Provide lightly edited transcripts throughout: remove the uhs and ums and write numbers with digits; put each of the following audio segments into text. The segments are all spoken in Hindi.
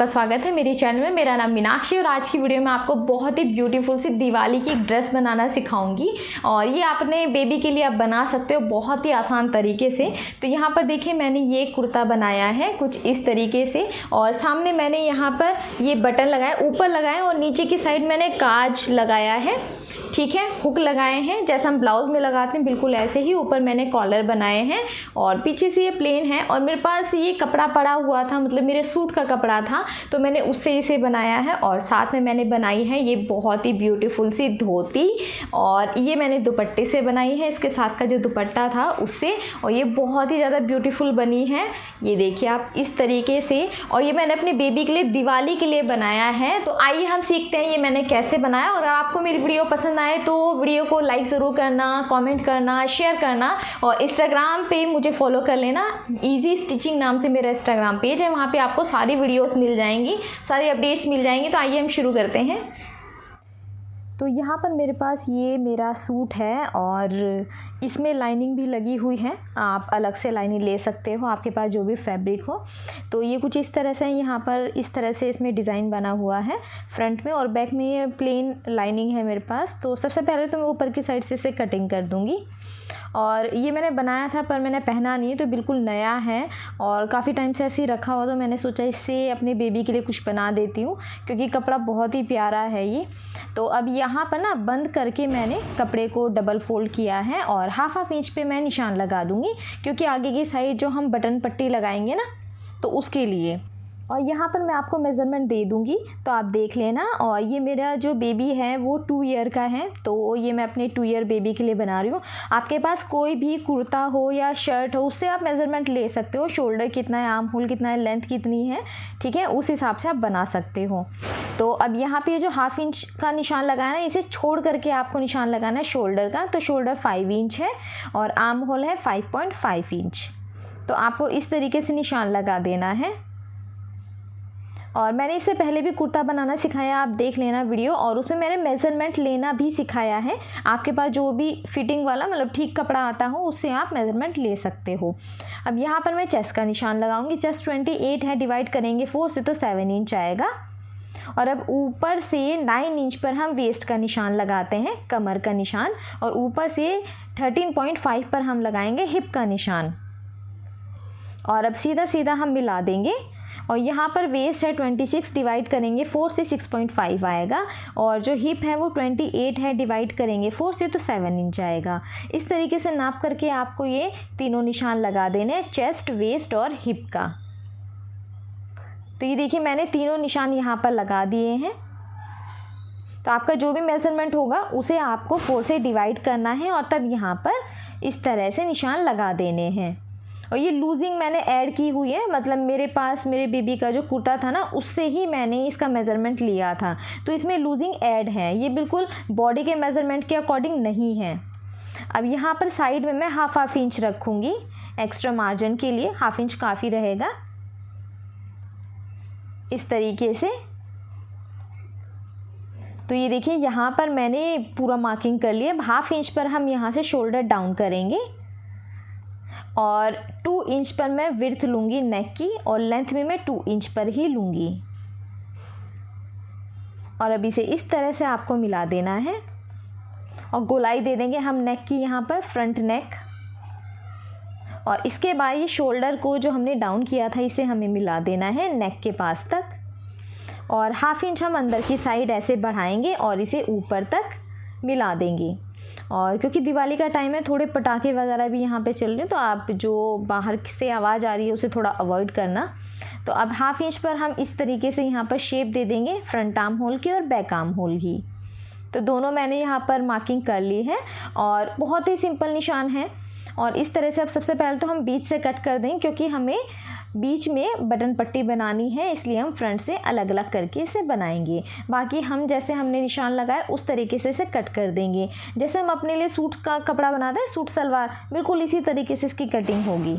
आपका स्वागत है मेरे चैनल में। मेरा नाम मीनाक्षी और आज की वीडियो में आपको बहुत ही ब्यूटीफुल सी दिवाली की एक ड्रेस बनाना सिखाऊंगी और ये अपने बेबी के लिए आप बना सकते हो बहुत ही आसान तरीके से। तो यहाँ पर देखिए मैंने ये कुर्ता बनाया है कुछ इस तरीके से और सामने मैंने यहाँ पर ये बटन लगाए, ऊपर लगाए और नीचे की साइड मैंने काज लगाया है, ठीक है, हुक लगाए हैं जैसा हम ब्लाउज में लगाते हैं बिल्कुल ऐसे ही। ऊपर मैंने कॉलर बनाए हैं और पीछे से ये प्लेन है और मेरे पास ये कपड़ा पड़ा हुआ था, मतलब मेरे सूट का कपड़ा था तो मैंने उससे इसे बनाया है। और साथ में मैंने बनाई है ये बहुत ही ब्यूटीफुल सी धोती और ये मैंने दुपट्टे से बनाई है, इसके साथ का जो दुपट्टा था उससे, और ये बहुत ही ज़्यादा ब्यूटीफुल बनी है। ये देखिए आप इस तरीके से, और ये मैंने अपने बेबी के लिए दिवाली के लिए बनाया है। तो आइए हम सीखते हैं ये मैंने कैसे बनाया। और अगर आपको मेरी वीडियो पसंद आए तो वीडियो को लाइक ज़रूर करना, कमेंट करना, शेयर करना और इंस्टाग्राम पे मुझे फॉलो कर लेना। इजी स्टिचिंग नाम से मेरा इंस्टाग्राम पेज है, वहाँ पे आपको सारी वीडियोस मिल जाएंगी, सारी अपडेट्स मिल जाएंगी। तो आइए हम शुरू करते हैं। तो यहाँ पर मेरे पास ये मेरा सूट है और इसमें लाइनिंग भी लगी हुई है, आप अलग से लाइनिंग ले सकते हो आपके पास जो भी फैब्रिक हो। तो ये कुछ इस तरह से यहाँ पर इस तरह से इसमें डिज़ाइन बना हुआ है फ्रंट में और बैक में ये प्लेन लाइनिंग है मेरे पास। तो सबसे पहले तो मैं ऊपर की साइड से इसे कटिंग कर दूँगी। और ये मैंने बनाया था पर मैंने पहना नहीं, तो बिल्कुल नया है और काफ़ी टाइम से ऐसे ही रखा हुआ, तो मैंने सोचा इससे अपने बेबी के लिए कुछ बना देती हूँ क्योंकि कपड़ा बहुत ही प्यारा है ये। तो अब यहाँ पर ना बंद करके मैंने कपड़े को डबल फोल्ड किया है और हाफ इंच पे मैं निशान लगा दूँगी क्योंकि आगे की साइड जो हम बटन पट्टी लगाएंगे ना तो उसके लिए। और यहाँ पर मैं आपको मेज़रमेंट दे दूँगी तो आप देख लेना। और ये मेरा जो बेबी है वो 2 ईयर का है, तो ये मैं अपने 2 ईयर बेबी के लिए बना रही हूँ। आपके पास कोई भी कुर्ता हो या शर्ट हो उससे आप मेज़रमेंट ले सकते हो, शोल्डर कितना है, आर्म होल कितना है, लेंथ कितनी है, ठीक है, उस हिसाब से आप बना सकते हो। तो अब यहाँ पे जो हाफ इंच का निशान लगाना है इसे छोड़ करके आपको निशान लगाना है शोल्डर का। तो शोल्डर 5 इंच है और आर्म होल है 5.5 इंच। तो आपको इस तरीके से निशान लगा देना है। और मैंने इससे पहले भी कुर्ता बनाना सिखाया, आप देख लेना वीडियो, और उसमें मैंने मेज़रमेंट लेना भी सिखाया है। आपके पास जो भी फिटिंग वाला मतलब ठीक कपड़ा आता हो उससे आप मेज़रमेंट ले सकते हो। अब यहाँ पर मैं चेस्ट का निशान लगाऊंगी। चेस्ट 28 है, डिवाइड करेंगे 4 से तो 7 इंच आएगा। और अब ऊपर से 9 इंच पर हम वेस्ट का निशान लगाते हैं, कमर का निशान, और ऊपर से 13.5 पर हम लगाएंगे हिप का निशान। और अब सीधा सीधा हम मिला देंगे। और यहाँ पर वेस्ट है 26, डिवाइड करेंगे 4 से 6.5 आएगा। और जो हिप है वो 28 है, डिवाइड करेंगे 4 से तो 7 इंच आएगा। इस तरीके से नाप करके आपको ये तीनों निशान लगा देने हैं, चेस्ट, वेस्ट और हिप का। तो ये देखिए मैंने तीनों निशान यहाँ पर लगा दिए हैं। तो आपका जो भी मेज़रमेंट होगा उसे आपको 4 से डिवाइड करना है और तब यहाँ पर इस तरह से निशान लगा देने हैं। और ये लूजिंग मैंने ऐड की हुई है, मतलब मेरे पास मेरे बेबी का जो कुर्ता था ना उससे ही मैंने इसका मेज़रमेंट लिया था, तो इसमें लूजिंग ऐड है, ये बिल्कुल बॉडी के मेज़रमेंट के अकॉर्डिंग नहीं है। अब यहाँ पर साइड में मैं हाफ इंच रखूँगी एक्स्ट्रा मार्जिन के लिए, हाफ इंच काफ़ी रहेगा इस तरीके से। तो ये देखिए यहाँ पर मैंने पूरा मार्किंग कर लिया। अब हाफ इंच पर हम यहाँ से शोल्डर डाउन करेंगे और 2 इंच पर मैं विड्थ लूँगी नेक की और लेंथ में मैं 2 इंच पर ही लूँगी। और अब इसे इस तरह से आपको मिला देना है और गोलाई दे देंगे हम नेक की, यहाँ पर फ्रंट नेक। और इसके बाद ये शोल्डर को जो हमने डाउन किया था इसे हमें मिला देना है नेक के पास तक। और हाफ इंच हम अंदर की साइड ऐसे बढ़ाएंगे और इसे ऊपर तक मिला देंगे। और क्योंकि दिवाली का टाइम है थोड़े पटाखे वगैरह भी यहाँ पे चल रहे हैं, तो आप जो बाहर से आवाज़ आ रही है उसे थोड़ा अवॉइड करना। तो अब हाफ इंच पर हम इस तरीके से यहाँ पर शेप दे देंगे फ्रंट आर्म होल की और बैक आर्म होल की। तो दोनों मैंने यहाँ पर मार्किंग कर ली है और बहुत ही सिंपल निशान है। और इस तरह से अब सबसे पहले तो हम बीच से कट कर देंगे क्योंकि हमें बीच में बटन पट्टी बनानी है, इसलिए हम फ्रंट से अलग अलग करके इसे बनाएंगे। बाकी हम जैसे हमने निशान लगाए उस तरीके से इसे कट कर देंगे, जैसे हम अपने लिए सूट का कपड़ा बनाते हैं, सूट सलवार, बिल्कुल इसी तरीके से इसकी कटिंग होगी।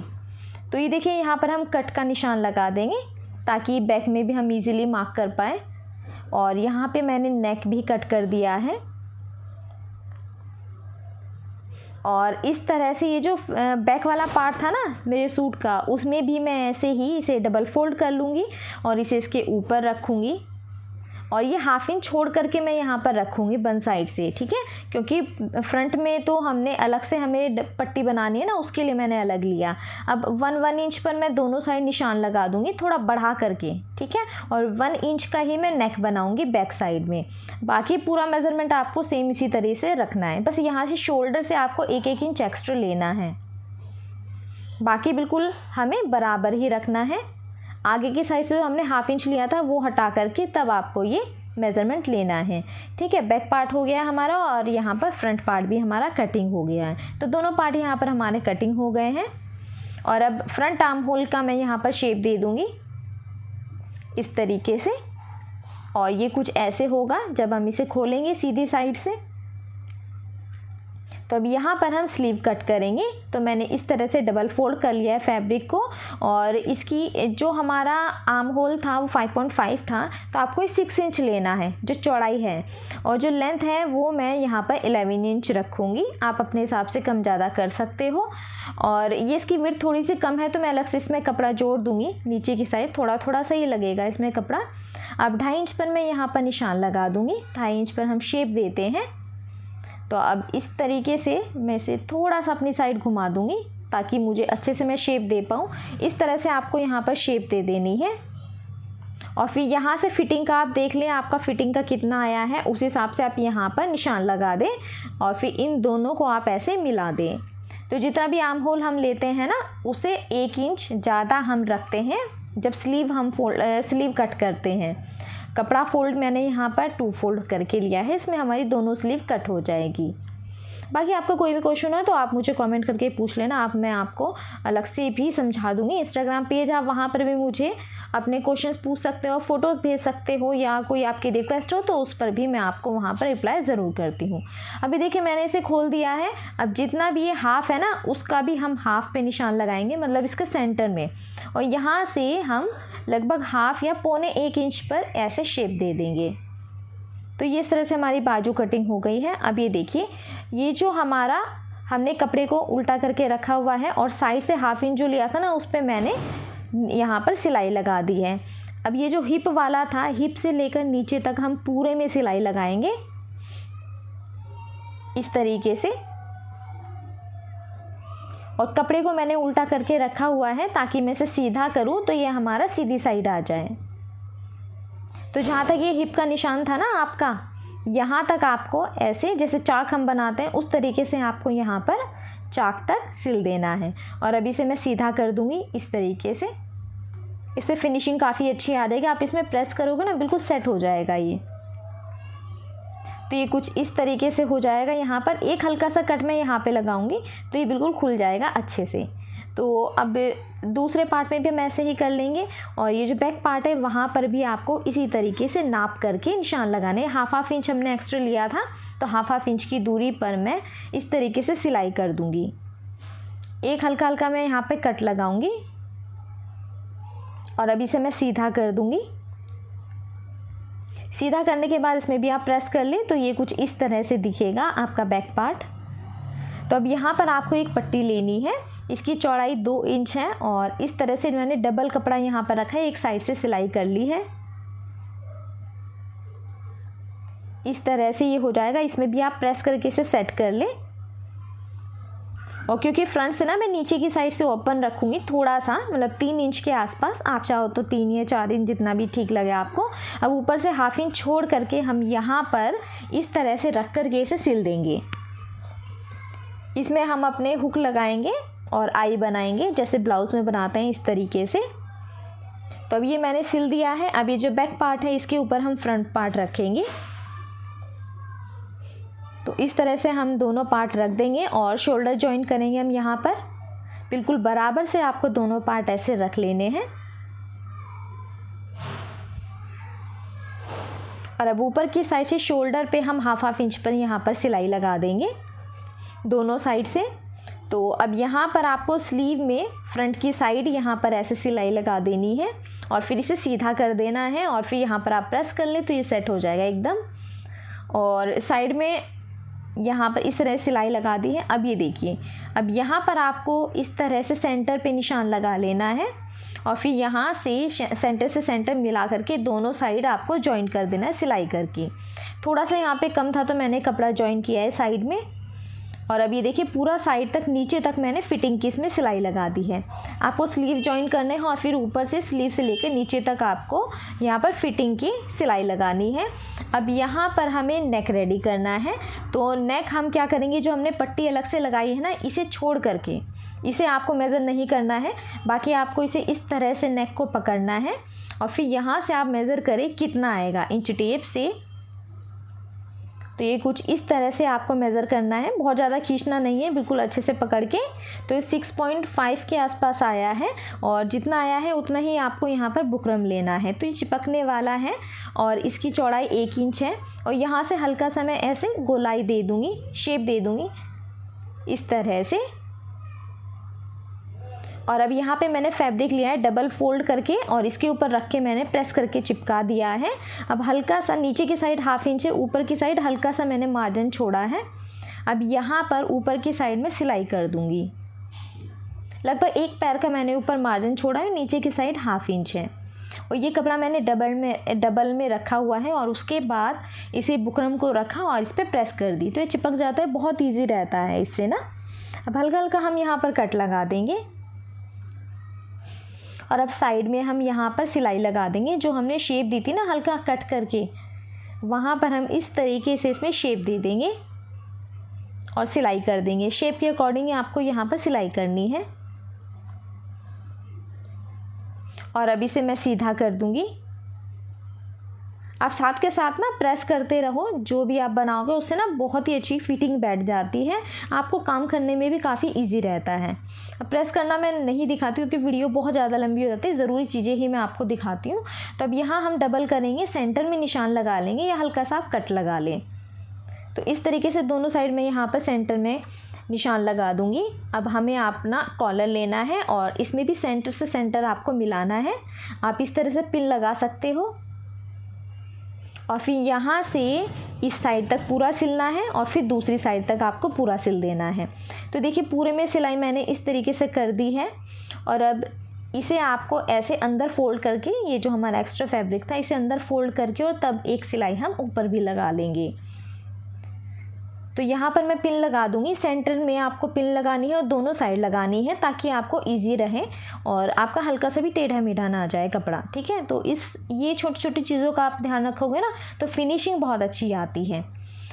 तो ये देखिए यहाँ पर हम कट का निशान लगा देंगे ताकि बैक में भी हम इजीली मार्क कर पाए। और यहाँ पे मैंने नेक भी कट कर दिया है। और इस तरह से ये जो बैक वाला पार्ट था ना मेरे सूट का, उसमें भी मैं ऐसे ही इसे डबल फोल्ड कर लूँगी और इसे इसके ऊपर रखूँगी और ये हाफ इंच छोड़ करके मैं यहाँ पर रखूँगी वन साइड से, ठीक है, क्योंकि फ्रंट में तो हमने अलग से हमें पट्टी बनानी है ना, उसके लिए मैंने अलग लिया। अब 1 इंच पर मैं दोनों साइड निशान लगा दूँगी थोड़ा बढ़ा करके, ठीक है, और 1 इंच का ही मैं नेक बनाऊँगी बैक साइड में। बाकी पूरा मेज़रमेंट आपको सेम इसी तरह से रखना है, बस यहाँ से शोल्डर से आपको 1-1 इंच एक्स्ट्रा लेना है, बाकी बिल्कुल हमें बराबर ही रखना है। आगे की साइड से जो हमने हाफ इंच लिया था वो हटा करके तब आपको ये मेज़रमेंट लेना है, ठीक है। बैक पार्ट हो गया हमारा और यहाँ पर फ्रंट पार्ट भी हमारा कटिंग हो गया है, तो दोनों पार्ट यहाँ पर हमारे कटिंग हो गए हैं। और अब फ्रंट आर्म होल का मैं यहाँ पर शेप दे दूँगी इस तरीके से, और ये कुछ ऐसे होगा जब हम इसे खोलेंगे सीधी साइड से। तो अब यहाँ पर हम स्लीव कट करेंगे, तो मैंने इस तरह से डबल फोल्ड कर लिया है फैब्रिक को, और इसकी जो हमारा आर्म होल था वो 5.5 था, तो आपको 6 इंच लेना है जो चौड़ाई है, और जो लेंथ है वो मैं यहाँ पर 11 इंच रखूँगी। आप अपने हिसाब से कम ज़्यादा कर सकते हो। और ये इसकी विड्थ थोड़ी सी कम है तो मैं अलग से इसमें कपड़ा जोड़ दूँगी, नीचे की साइड थोड़ा थोड़ा सा ही लगेगा इसमें कपड़ा। अब 2.5 इंच पर मैं यहाँ पर निशान लगा दूँगी, 2.5 इंच पर हम शेप देते हैं। तो अब इस तरीके से मैं इसे थोड़ा सा अपनी साइड घुमा दूंगी ताकि मुझे अच्छे से मैं शेप दे पाऊँ। इस तरह से आपको यहाँ पर शेप दे देनी है, और फिर यहाँ से फिटिंग का आप देख लें आपका फिटिंग का कितना आया है, उस हिसाब से आप यहाँ पर निशान लगा दें और फिर इन दोनों को आप ऐसे मिला दें। तो जितना भी आर्म होल हम लेते हैं ना, उसे 1 इंच ज़्यादा हम रखते हैं जब स्लीव कट करते हैं। कपड़ा फोल्ड मैंने यहाँ पर 2 फोल्ड करके लिया है, इसमें हमारी दोनों स्लीव कट हो जाएगी। बाकी आपका कोई भी क्वेश्चन है तो आप मुझे कमेंट करके पूछ लेना, मैं आपको अलग से भी समझा दूँगी। इंस्टाग्राम पेज आप वहाँ पर भी मुझे अपने क्वेश्चंस पूछ सकते हो, फ़ोटोज़ भेज सकते हो, या कोई आपकी रिक्वेस्ट हो तो उस पर भी मैं आपको वहाँ पर रिप्लाई ज़रूर करती हूँ। अभी देखिए मैंने इसे खोल दिया है। अब जितना भी ये हाफ़ है ना, उसका भी हम हाफ़ पे निशान लगाएंगे, मतलब इसके सेंटर में, और यहाँ से हम लगभग हाफ़ या 1.25 इंच पर ऐसे शेप दे देंगे। तो ये इस तरह से हमारी बाजू कटिंग हो गई है। अब ये देखिए, ये जो हमारा हमने कपड़े को उल्टा करके रखा हुआ है और साइड से हाफ इंच जो लिया था ना, उस पर मैंने यहाँ पर सिलाई लगा दी है। अब ये जो हिप वाला था, हिप से लेकर नीचे तक हम पूरे में सिलाई लगाएंगे इस तरीके से, और कपड़े को मैंने उल्टा करके रखा हुआ है ताकि मैं इसे सीधा करूँ तो ये हमारा सीधी साइड आ जाए। तो जहाँ तक ये हिप का निशान था ना आपका, यहाँ तक आपको ऐसे जैसे चाक हम बनाते हैं उस तरीके से आपको यहाँ पर चाक तक सिल देना है। और अभी से मैं सीधा कर दूँगी इस तरीके से, इससे फिनिशिंग काफ़ी अच्छी आ जाएगी। आप इसमें प्रेस करोगे ना, बिल्कुल सेट हो जाएगा ये। तो ये कुछ इस तरीके से हो जाएगा। यहाँ पर एक हल्का सा कट मैं यहाँ पे लगाऊंगी तो ये बिल्कुल खुल जाएगा अच्छे से। तो अब दूसरे पार्ट में भी हम ऐसे ही कर लेंगे, और ये जो बैक पार्ट है वहाँ पर भी आपको इसी तरीके से नाप करके निशान लगाने। हाफ इंच हमने एक्स्ट्रा लिया था, तो हाफ इंच की दूरी पर मैं इस तरीके से सिलाई कर दूँगी। एक हल्का हल्का मैं यहाँ पे कट लगाऊंगी और अभी से मैं सीधा कर दूँगी। सीधा करने के बाद इसमें भी आप प्रेस कर लें तो ये कुछ इस तरह से दिखेगा आपका बैक पार्ट। तो अब यहाँ पर आपको एक पट्टी लेनी है, इसकी चौड़ाई 2 इंच है, और इस तरह से मैंने डबल कपड़ा यहाँ पर रखा है, एक साइड से सिलाई कर ली है। इस तरह से ये हो जाएगा। इसमें भी आप प्रेस करके इसे सेट कर लें, और क्योंकि फ्रंट से ना मैं नीचे की साइड से ओपन रखूँगी थोड़ा सा, मतलब 3 इंच के आसपास, आप चाहो तो 3 या 4 इंच जितना भी ठीक लगे आपको। अब ऊपर से हाफ इंच छोड़ करके हम यहाँ पर इस तरह से रख करके इसे सिल देंगे। इसमें हम अपने हुक लगाएंगे और आई बनाएंगे जैसे ब्लाउज़ में बनाते हैं इस तरीके से। तो अब ये मैंने सिल दिया है। अब ये जो बैक पार्ट है इसके ऊपर हम फ्रंट पार्ट रखेंगे। तो इस तरह से हम दोनों पार्ट रख देंगे और शोल्डर जॉइंट करेंगे हम यहाँ पर। बिल्कुल बराबर से आपको दोनों पार्ट ऐसे रख लेने हैं। और अब ऊपर की साइड से शोल्डर पे हम हाफ इंच पर यहाँ पर सिलाई लगा देंगे दोनों साइड से। तो अब यहाँ पर आपको स्लीव में फ्रंट की साइड यहाँ पर ऐसे सिलाई लगा देनी है और फिर इसे सीधा कर देना है, और फिर यहाँ पर आप प्रेस कर लें तो ये सेट हो जाएगा एकदम। और साइड में यहाँ पर इस तरह सिलाई लगा दी है। अब ये देखिए, अब यहाँ पर आपको इस तरह से सेंटर पे निशान लगा लेना है और फिर यहाँ से सेंटर से सेंटर मिला करके दोनों साइड आपको जॉइन कर देना है सिलाई करके। थोड़ा सा यहाँ पे कम था तो मैंने कपड़ा जॉइन किया है साइड में। और अब ये देखिए पूरा साइड तक नीचे तक मैंने फिटिंग की इसमें सिलाई लगा दी है। आपको स्लीव जॉइन करने हैं और फिर ऊपर से स्लीव से लेकर नीचे तक आपको यहाँ पर फिटिंग की सिलाई लगानी है। अब यहाँ पर हमें नेक रेडी करना है। तो नेक हम क्या करेंगे, जो हमने पट्टी अलग से लगाई है ना, इसे छोड़ करके, इसे आपको मेज़र नहीं करना है, बाकी आपको इसे इस तरह से नेक को पकड़ना है और फिर यहाँ से आप मेज़र करें कितना आएगा इंच टेप से। तो ये कुछ इस तरह से आपको मेज़र करना है, बहुत ज़्यादा खींचना नहीं है, बिल्कुल अच्छे से पकड़ के। तो 6.5 के आसपास आया है और जितना आया है उतना ही आपको यहाँ पर बुकरम लेना है। तो ये चिपकने वाला है और इसकी चौड़ाई 1 इंच है और यहाँ से हल्का सा मैं ऐसे गोलाई दे दूँगी, शेप दे दूँगी इस तरह से। और अब यहाँ पे मैंने फैब्रिक लिया है डबल फोल्ड करके और इसके ऊपर रख के मैंने प्रेस करके चिपका दिया है। अब हल्का सा नीचे की साइड 1/2 इंच है, ऊपर की साइड हल्का सा मैंने मार्जिन छोड़ा है। अब यहाँ पर ऊपर की साइड में सिलाई कर दूँगी। लगभग 1 पैर का मैंने ऊपर मार्जिन छोड़ा है, नीचे की साइड 1/2 इंच है। और ये कपड़ा मैंने डबल में रखा हुआ है और उसके बाद इसे बुकरम को रखा और इस पर प्रेस कर दी। तो ये चिपक जाता है, बहुत ईजी रहता है इससे ना। अब हल्का हल्का हम यहाँ पर कट लगा देंगे और अब साइड में हम यहाँ पर सिलाई लगा देंगे। जो हमने शेप दी थी ना हल्का कट करके, वहाँ पर हम इस तरीके से इसमें शेप दे देंगे और सिलाई कर देंगे। शेप के अकॉर्डिंग आपको यहाँ पर सिलाई करनी है। और अब इसे मैं सीधा कर दूँगी। आप साथ के साथ ना प्रेस करते रहो, जो भी आप बनाओगे उससे ना बहुत ही अच्छी फिटिंग बैठ जाती है, आपको काम करने में भी काफ़ी इजी रहता है। अब प्रेस करना मैं नहीं दिखाती क्योंकि वीडियो बहुत ज़्यादा लंबी हो जाती है, ज़रूरी चीज़ें ही मैं आपको दिखाती हूँ। तो अब यहाँ हम डबल करेंगे, सेंटर में निशान लगा लेंगे या हल्का सा आप कट लगा लें। तो इस तरीके से दोनों साइड में यहाँ पर सेंटर में निशान लगा दूँगी। अब हमें अपना कॉलर लेना है और इसमें भी सेंटर से सेंटर आपको मिलाना है। आप इस तरह से पिन लगा सकते हो और फिर यहाँ से इस साइड तक पूरा सिलना है और फिर दूसरी साइड तक आपको पूरा सिल देना है। तो देखिए पूरे में सिलाई मैंने इस तरीके से कर दी है और अब इसे आपको ऐसे अंदर फोल्ड करके, ये जो हमारा एक्स्ट्रा फैब्रिक था इसे अंदर फोल्ड करके और तब एक सिलाई हम ऊपर भी लगा लेंगे। तो यहाँ पर मैं पिन लगा दूँगी, सेंटर में आपको पिन लगानी है और दोनों साइड लगानी है ताकि आपको इजी रहे और आपका हल्का सा भी टेढ़ा मेढ़ा ना आ जाए कपड़ा, ठीक है। तो ये छोटी छोटी चीज़ों का आप ध्यान रखोगे ना तो फिनिशिंग बहुत अच्छी आती है।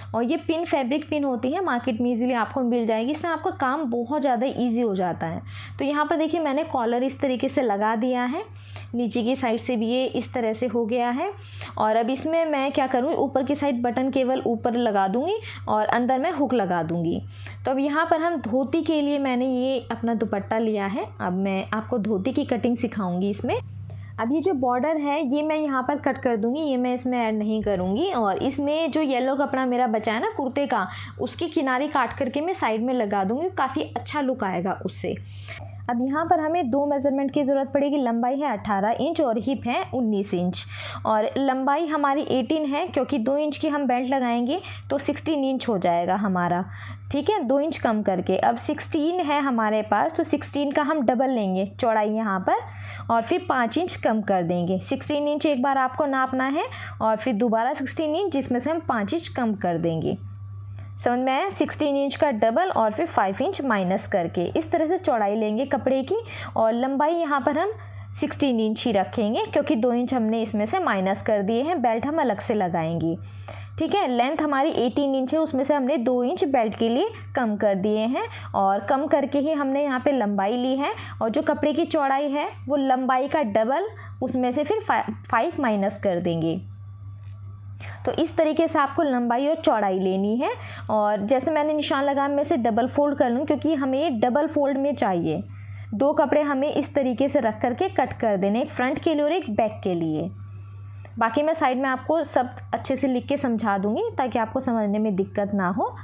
और ये पिन फैब्रिक पिन होती है, मार्केट में इजीली आपको मिल जाएगी, इससे आपका काम बहुत ज़्यादा इजी हो जाता है। तो यहाँ पर देखिए मैंने कॉलर इस तरीके से लगा दिया है, नीचे की साइड से भी ये इस तरह से हो गया है। और अब इसमें मैं क्या करूँगी, ऊपर की साइड बटन केवल ऊपर लगा दूँगी और अंदर मैं हुक लगा दूँगी। तो अब यहाँ पर हम धोती के लिए मैंने ये अपना दुपट्टा लिया है। अब मैं आपको धोती की कटिंग सिखाऊँगी इसमें। अब ये जो बॉर्डर है ये मैं यहाँ पर कट कर दूँगी, ये मैं इसमें ऐड नहीं करूँगी। और इसमें जो येलो कपड़ा मेरा बचा है ना कुर्ते का, उसकी किनारे काट करके मैं साइड में लगा दूँगी, काफ़ी अच्छा लुक आएगा उससे। अब यहाँ पर हमें 2 मेज़रमेंट की ज़रूरत पड़ेगी। लंबाई है 18 इंच और हिप है 19 इंच और लंबाई हमारी 18 है क्योंकि 2 इंच की हम बेल्ट लगाएंगे तो 16 इंच हो जाएगा हमारा, ठीक है, 2 इंच कम करके। अब 16 है हमारे पास तो 16 का हम डबल लेंगे चौड़ाई यहाँ पर और फिर 5 इंच कम कर देंगे। 16 इंच एक बार आपको नापना है और फिर दोबारा 16 इंच जिसमें से हम 5 इंच कम कर देंगे। समझ में आया, 16 इंच का डबल और फिर 5 इंच माइनस करके इस तरह से चौड़ाई लेंगे कपड़े की। और लंबाई यहाँ पर हम 16 इंच ही रखेंगे क्योंकि 2 इंच हमने इसमें से माइनस कर दिए हैं, बेल्ट हम अलग से लगाएंगे, ठीक है। लेंथ हमारी 18 इंच है, उसमें से हमने 2 इंच बेल्ट के लिए कम कर दिए हैं और कम करके ही हमने यहाँ पे लंबाई ली है। और जो कपड़े की चौड़ाई है वो लंबाई का डबल, उसमें से फिर 5 माइनस कर देंगे। तो इस तरीके से आपको लंबाई और चौड़ाई लेनी है। और जैसे मैंने निशान लगाया मैं इसे डबल फोल्ड कर लूँ क्योंकि हमें ये डबल फोल्ड में चाहिए। 2 कपड़े हमें इस तरीके से रख करके कट कर देने, एक फ्रंट के लिए और एक बैक के लिए। बाकी मैं साइड में आपको सब अच्छे से लिख के समझा दूँगी ताकि आपको समझने में दिक्कत ना हो।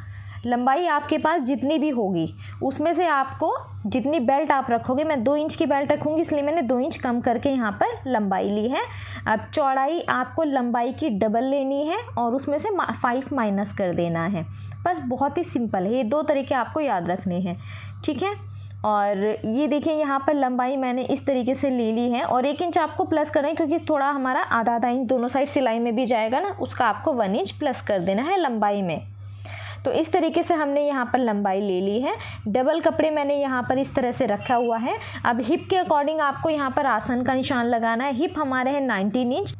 लंबाई आपके पास जितनी भी होगी उसमें से आपको जितनी बेल्ट आप रखोगे, मैं 2 इंच की बेल्ट रखूँगी इसलिए मैंने 2 इंच कम करके यहाँ पर लंबाई ली है। अब चौड़ाई आपको लंबाई की डबल लेनी है और उसमें से 5 माइनस कर देना है। बस बहुत ही सिंपल है, ये 2 तरीके आपको याद रखने हैं, ठीक है। और ये देखिए यहाँ पर लंबाई मैंने इस तरीके से ले ली है और 1 इंच आपको प्लस करना है, क्योंकि थोड़ा हमारा आधा इंच दोनों साइड सिलाई में भी जाएगा ना, उसका आपको 1 इंच प्लस कर देना है लंबाई में। तो इस तरीके से हमने यहाँ पर लंबाई ले ली है। डबल कपड़े मैंने यहाँ पर इस तरह से रखा हुआ है। अब हिप के अकॉर्डिंग आपको यहाँ पर आसन का निशान लगाना है। हिप हमारे हैं 19 इंच,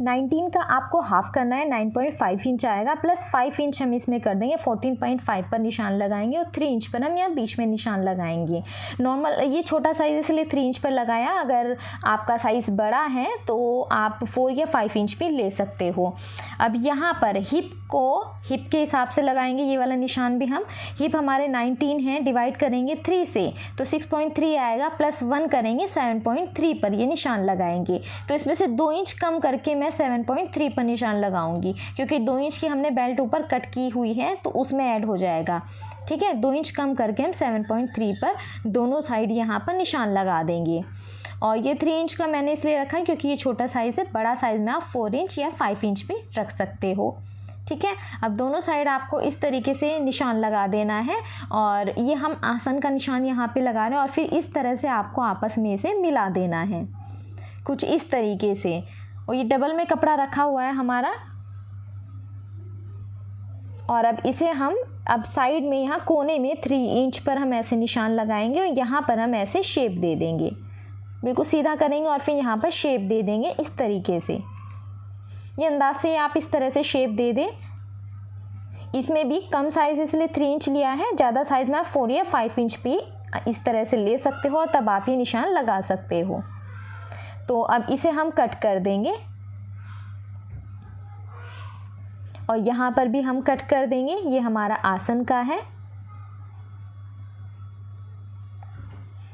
19 का आपको हाफ करना है, 9.5 इंच आएगा, प्लस 5 इंच हम इसमें कर देंगे, 14.5 पर निशान लगाएंगे और 3 इंच पर हम यहाँ बीच में निशान लगाएंगे। नॉर्मल ये छोटा साइज़ इसलिए 3 इंच पर लगाया, अगर आपका साइज़ बड़ा है तो आप 4 या 5 इंच भी ले सकते हो। अब यहाँ पर हिप के हिसाब से लगाएंगे, ये वाला निशान भी हम, हिप हमारे 19 है, डिवाइड करेंगे 3 से तो 6.3 आएगा, प्लस 1 करेंगे 7.3 पर ये निशान लगाएंगे। तो इसमें से 2 इंच कम करके मैं 7.3 पर निशान लगाऊंगी, क्योंकि 2 इंच की हमने बेल्ट ऊपर कट की हुई है तो उसमें ऐड हो जाएगा, ठीक है। 2 इंच कम करके हम 7.3 पर दोनों साइड यहाँ पर निशान लगा देंगे। और ये 3 इंच का मैंने इसलिए रखा है क्योंकि ये छोटा साइज़ है, बड़ा साइज़ में आप 4 इंच या 5 इंच भी रख सकते हो, ठीक है। अब दोनों साइड आपको इस तरीके से निशान लगा देना है और ये हम आसन का निशान यहाँ पे लगा रहे हैं और फिर इस तरह से आपको आपस में इसे मिला देना है कुछ इस तरीके से। और ये डबल में कपड़ा रखा हुआ है हमारा और अब इसे हम साइड में यहाँ कोने में 3 इंच पर हम ऐसे निशान लगाएंगे और यहाँ पर हम ऐसे शेप दे देंगे, बिल्कुल सीधा करेंगे और फिर यहाँ पर शेप दे देंगे इस तरीके से। ये अंदाज से आप इस तरह से शेप दे दें। इसमें भी कम साइज़ इसलिए 3 इंच लिया है, ज़्यादा साइज़ में आप 4 या 5 इंच भी इस तरह से ले सकते हो और तब आप ये निशान लगा सकते हो। तो अब इसे हम कट कर देंगे और यहाँ पर भी हम कट कर देंगे। ये हमारा आसन का है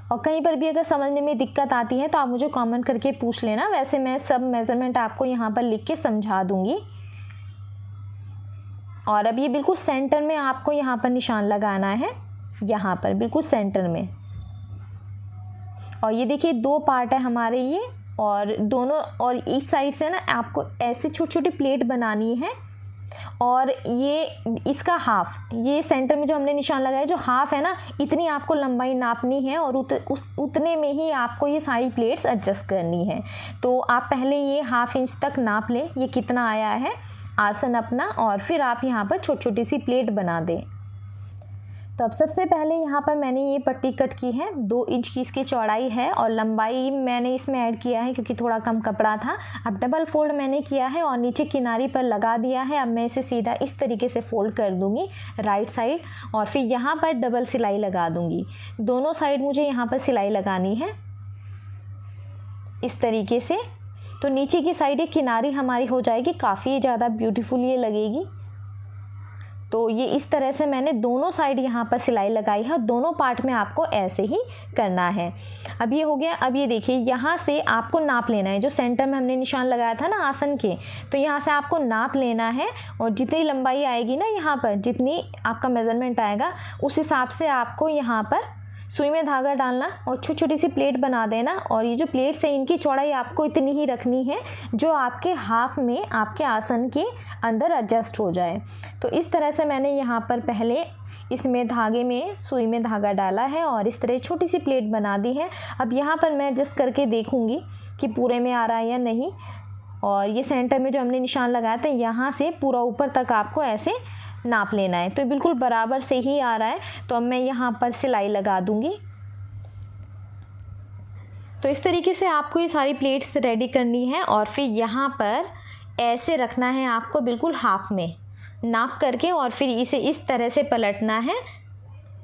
और कहीं पर भी अगर समझने में दिक्कत आती है तो आप मुझे कमेंट करके पूछ लेना, वैसे मैं सब मेज़रमेंट आपको यहाँ पर लिख के समझा दूँगी। और अब ये बिल्कुल सेंटर में आपको यहाँ पर निशान लगाना है, यहाँ पर बिल्कुल सेंटर में। और ये देखिए 2 पार्ट है हमारे ये, और दोनों और इस साइड से ना आपको ऐसे छोटी छोटी प्लेट बनानी है और ये इसका हाफ, ये सेंटर में जो हमने निशान लगाया जो हाफ है ना, इतनी आपको लंबाई नापनी है और उतने में ही आपको ये सारी प्लेट्स एडजस्ट करनी है। तो आप पहले ये ½ इंच तक नाप लें ये कितना आया है आसन अपना, और फिर आप यहाँ पर छोटी छोटी सी प्लेट बना दें। तो अब सबसे पहले यहाँ पर मैंने ये पट्टी कट की है, 2 इंच की इसकी चौड़ाई है और लंबाई मैंने इसमें ऐड किया है क्योंकि थोड़ा कम कपड़ा था। अब डबल फोल्ड मैंने किया है और नीचे किनारी पर लगा दिया है। अब मैं इसे सीधा इस तरीके से फोल्ड कर दूँगी राइट साइड और फिर यहाँ पर डबल सिलाई लगा दूँगी। दोनों साइड मुझे यहाँ पर सिलाई लगानी है इस तरीके से। तो नीचे की साइड एक किनारी हमारी हो जाएगी, काफ़ी ज़्यादा ब्यूटीफुल ये लगेगी। तो ये इस तरह से मैंने दोनों साइड यहाँ पर सिलाई लगाई है, दोनों पार्ट में आपको ऐसे ही करना है। अब ये हो गया। अब ये देखिए यहाँ से आपको नाप लेना है, जो सेंटर में हमने निशान लगाया था ना आसन के, तो यहाँ से आपको नाप लेना है और जितनी लंबाई आएगी ना यहाँ पर, जितनी आपका मेज़रमेंट आएगा उस हिसाब से आपको यहाँ पर सुई में धागा डालना और छोटी छोटी सी प्लेट बना देना। और ये जो प्लेट्स हैं इनकी चौड़ाई आपको इतनी ही रखनी है जो आपके हाफ में आपके आसन के अंदर एडजस्ट हो जाए। तो इस तरह से मैंने यहाँ पर पहले इसमें धागे में सुई में धागा डाला है और इस तरह छोटी सी प्लेट बना दी है। अब यहाँ पर मैं एडजस्ट करके देखूँगी कि पूरे में आ रहा है या नहीं। और ये सेंटर में जो हमने निशान लगाया था यहाँ से पूरा ऊपर तक आपको ऐसे नाप लेना है। तो बिल्कुल बराबर से ही आ रहा है। तो अब मैं यहाँ पर सिलाई लगा दूँगी। तो इस तरीके से आपको ये सारी प्लेट्स रेडी करनी है और फिर यहाँ पर ऐसे रखना है आपको बिल्कुल हाफ में नाप करके और फिर इसे इस तरह से पलटना है।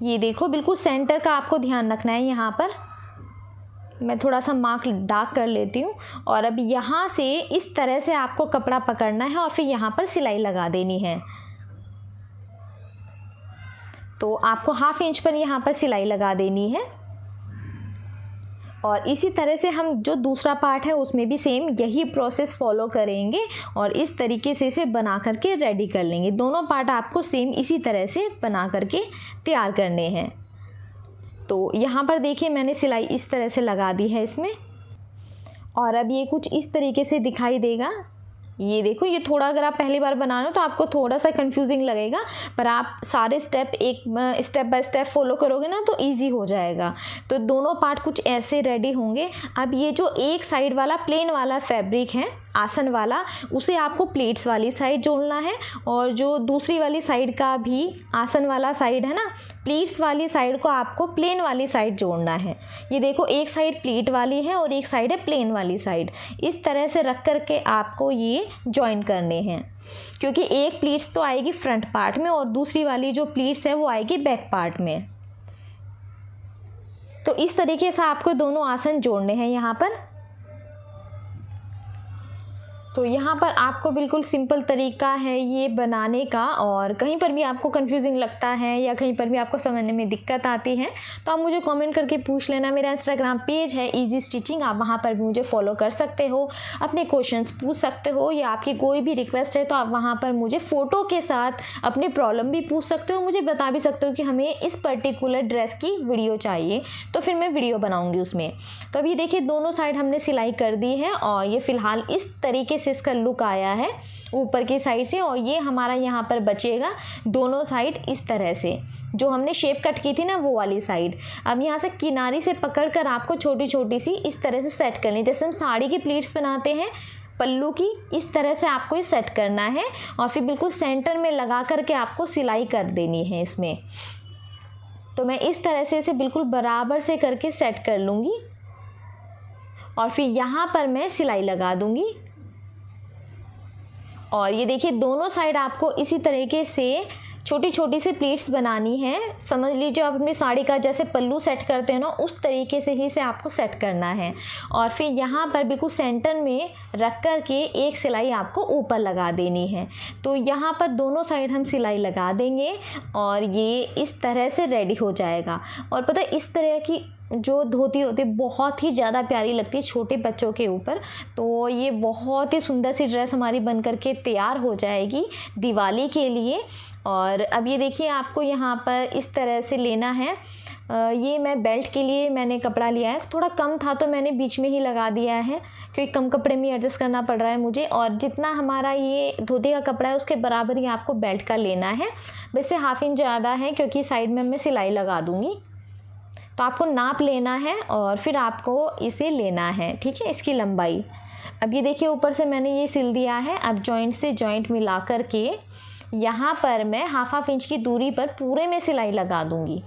ये देखो बिल्कुल सेंटर का आपको ध्यान रखना है। यहाँ पर मैं थोड़ा सा मार्क डार्क कर लेती हूँ और अब यहाँ से इस तरह से आपको कपड़ा पकड़ना है और फिर यहाँ पर सिलाई लगा देनी है। तो आपको ½ इंच पर यहाँ पर सिलाई लगा देनी है। और इसी तरह से हम जो दूसरा पार्ट है उसमें भी सेम यही प्रोसेस फॉलो करेंगे और इस तरीके से इसे बना करके रेडी कर लेंगे। दोनों पार्ट आपको सेम इसी तरह से बना करके तैयार करने हैं। तो यहाँ पर देखिए मैंने सिलाई इस तरह से लगा दी है इसमें। और अब ये कुछ इस तरीके से दिखाई देगा। ये देखो, ये थोड़ा अगर आप पहली बार बना रहे हो तो आपको थोड़ा सा कंफ्यूजिंग लगेगा, पर आप सारे step step by step follow करोगे ना तो इजी हो जाएगा। तो दोनों पार्ट कुछ ऐसे रेडी होंगे। अब ये जो एक साइड वाला प्लेन वाला फैब्रिक है आसन वाला, उसे आपको प्लेट्स वाली साइड जोड़ना है, और जो दूसरी वाली साइड का भी आसन वाला साइड है ना, प्लेट्स वाली साइड को आपको प्लेन वाली साइड जोड़ना है। ये देखो, एक साइड प्लेट वाली है और एक साइड है प्लेन वाली साइड। इस तरह से रख करके आपको ये जॉइन करने हैं, क्योंकि एक प्लेट्स तो आएगी फ्रंट पार्ट में और दूसरी वाली जो प्लेट्स है वो आएगी बैक पार्ट में। तो इस तरीके से आपको दोनों आसन जोड़ने हैं यहाँ पर। तो यहाँ पर आपको बिल्कुल सिंपल तरीका है ये बनाने का, और कहीं पर भी आपको कंफ्यूजिंग लगता है या कहीं पर भी आपको समझने में दिक्कत आती है तो आप मुझे कमेंट करके पूछ लेना। मेरा इंस्टाग्राम पेज है इजी स्टिचिंग, आप वहाँ पर भी मुझे फॉलो कर सकते हो, अपने क्वेश्चंस पूछ सकते हो, या आपकी कोई भी रिक्वेस्ट है तो आप वहाँ पर मुझे फ़ोटो के साथ अपनी प्रॉब्लम भी पूछ सकते हो, मुझे बता भी सकते हो कि हमें इस पर्टिकुलर ड्रेस की वीडियो चाहिए, तो फिर मैं वीडियो बनाऊँगी उसमें। तो अभी देखिए, दोनों साइड हमने सिलाई कर दी है और ये फ़िलहाल इस तरीके से इसका लुक आया है ऊपर की साइड से, और ये हमारा यहाँ पर बचेगा दोनों साइड इस तरह से, जो हमने शेप कट की थी ना वो वाली साइड। अब यहाँ से किनारे से पकड़कर आपको छोटी छोटी सी इस तरह से सेट करनी है, जैसे हम साड़ी की प्लीट्स बनाते हैं पल्लू की, इस तरह से आपको ये सेट करना है, और फिर बिल्कुल सेंटर में लगा करके आपको सिलाई कर देनी है इसमें। तो मैं इस तरह से इसे बिल्कुल बराबर से करके सेट कर लूँगी, और फिर यहाँ पर मैं सिलाई लगा दूँगी। और ये देखिए, दोनों साइड आपको इसी तरीके से छोटी छोटी सी प्लेट्स बनानी है। समझ लीजिए आप अपनी साड़ी का जैसे पल्लू सेट करते हैं ना, उस तरीके से ही इसे आपको सेट करना है, और फिर यहाँ पर बिल्कुल सेंटर में रख कर के एक सिलाई आपको ऊपर लगा देनी है। तो यहाँ पर दोनों साइड हम सिलाई लगा देंगे और ये इस तरह से रेडी हो जाएगा। और पता है, इस तरह की जो धोती होती है बहुत ही ज़्यादा प्यारी लगती है छोटे बच्चों के ऊपर। तो ये बहुत ही सुंदर सी ड्रेस हमारी बन करके तैयार हो जाएगी दिवाली के लिए। और अब ये देखिए, आपको यहाँ पर इस तरह से लेना है। ये मैं बेल्ट के लिए मैंने कपड़ा लिया है, थोड़ा कम था तो मैंने बीच में ही लगा दिया है, क्योंकि कम कपड़े में एडजस्ट करना पड़ रहा है मुझे। और जितना हमारा ये धोती का कपड़ा है उसके बराबर ही आपको बेल्ट का लेना है। वैसे हाफ इंच ज़्यादा है क्योंकि साइड में मैं सिलाई लगा दूँगी। तो आपको नाप लेना है और फिर आपको इसे लेना है, ठीक है, इसकी लंबाई। अब ये देखिए, ऊपर से मैंने ये सिल दिया है। अब जॉइंट से जॉइंट मिला कर के यहाँ पर मैं हाफ इंच की दूरी पर पूरे में सिलाई लगा दूँगी।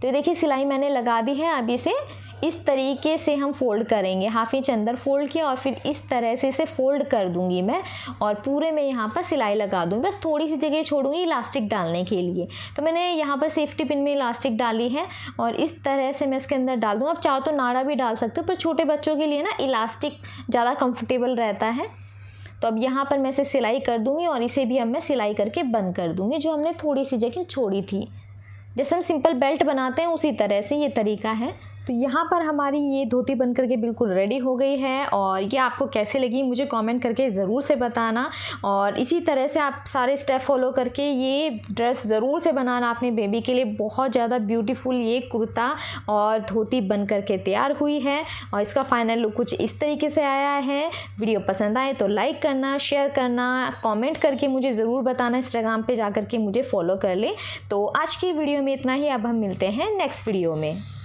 तो देखिए, सिलाई मैंने लगा दी है। अब इसे इस तरीके से हम फोल्ड करेंगे, हाफ इंच अंदर फोल्ड किया और फिर इस तरह से इसे फोल्ड कर दूंगी मैं, और पूरे में यहाँ पर सिलाई लगा दूंगी। बस थोड़ी सी जगह छोड़ूंगी इलास्टिक डालने के लिए। तो मैंने यहाँ पर सेफ्टी पिन में इलास्टिक डाली है और इस तरह से मैं इसके अंदर डाल दूँगा। आप चाहो तो नाड़ा भी डाल सकते हो, पर छोटे बच्चों के लिए ना इलास्टिक ज़्यादा कम्फर्टेबल रहता है। तो अब यहाँ पर मैं इसे सिलाई कर दूँगी और इसे भी अब मैं सिलाई करके बंद कर दूँगी, जो हमने थोड़ी सी जगह छोड़ी थी। जैसे हम सिंपल बेल्ट बनाते हैं उसी तरह से ये तरीका है। तो यहाँ पर हमारी ये धोती बन करके बिल्कुल रेडी हो गई है, और ये आपको कैसे लगी मुझे कमेंट करके ज़रूर से बताना। और इसी तरह से आप सारे स्टेप फॉलो करके ये ड्रेस ज़रूर से बनाना अपने बेबी के लिए। बहुत ज़्यादा ब्यूटीफुल ये कुर्ता और धोती बन करके तैयार हुई है, और इसका फाइनल लुक कुछ इस तरीके से आया है। वीडियो पसंद आए तो लाइक करना, शेयर करना, कॉमेंट करके मुझे ज़रूर बताना। इंस्टाग्राम पर जा करके मुझे फॉलो कर ले। तो आज की वीडियो में इतना ही, अब हम मिलते हैं नेक्स्ट वीडियो में।